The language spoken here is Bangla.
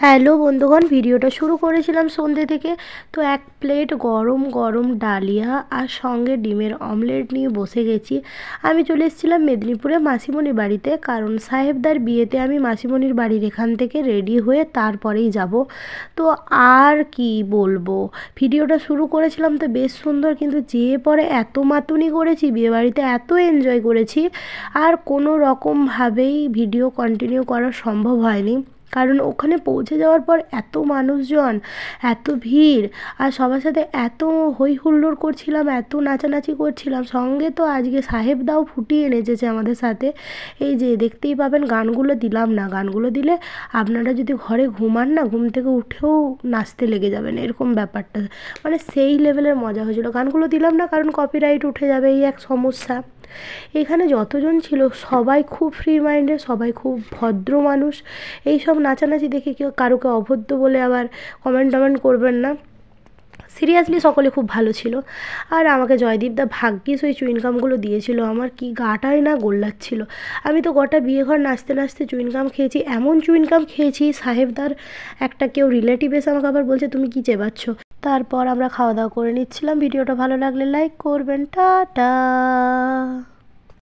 হ্যালো বন্ধুগণ, ভিডিওটা শুরু করেছিলাম সন্ধ্যে থেকে। তো এক প্লেট গরম গরম ডালিয়া আর সঙ্গে ডিমের অমলেট নিয়ে বসে গেছি। আমি চলে এসেছিলাম মেদিনীপুরে মাসিমণির বাড়িতে, কারণ সাহেবদার বিয়েতে আমি মাসিমণির বাড়ির এখান থেকে রেডি হয়ে তারপরেই যাব। তো আর কি বলবো, ভিডিওটা শুরু করেছিলাম তো বেশ সুন্দর, কিন্তু যেয়ে পরে এত মাতুনি করেছি, বিয়েবাড়িতে এত এনজয় করেছি, আর কোনো রকমভাবেই ভিডিও কন্টিনিউ করা সম্ভব হয়নি। কারণ ওখানে পৌঁছে যাওয়ার পর এত মানুষজন, এত ভিড়, আর সবার সাথে এত হই হুল্লোড় করছিলাম, এত নাচানাচি করছিলাম। সঙ্গে তো আজকে সাহেবদাও ফুটিয়ে নেচেছে আমাদের সাথে। এই যে দেখতেই পাবেন, গানগুলো দিলাম না, গানগুলো দিলে আপনারা যদি ঘরে ঘুমান না, ঘুম থেকে উঠেও নাচতে লেগে যাবেন, এরকম ব্যাপারটা। মানে সেই লেভেলের মজা হয়েছিল। গানগুলো দিলাম না কারণ কপিরাইট উঠে যাবে, এই এক সমস্যা। এখানে যতজন ছিল সবাই খুব ফ্রি মাইন্ডেড, সবাই খুব ভদ্র মানুষ। এই সব নাচানাচি দেখে কেউ কারোকে অভদ্র বলে আবার কমেন্ট করবেন না। সিরিয়াসলি সকলে খুব ভালো ছিল। আর আমাকে জয়দীপদা ভাগ্যিস ওই চুইনগামগুলো দিয়েছিল, আমার কি গাটাই না গোল্লাচ্ছিল। আমি তো গোটা বিয়েঘর নাচতে নাচতে চুইনগাম খেয়েছি, এমন চুইনগাম খেয়েছি, সাহেবদার একটা কেউ রিলেটিভ এসে আমাকে আবার বলছে তুমি কি চেবাচ্ছ। তারপর আমরা খাওয়া দাওয়া করে নিচ্ছিলাম। ভিডিওটা ভালো লাগলে লাইক করবেন। টাটা।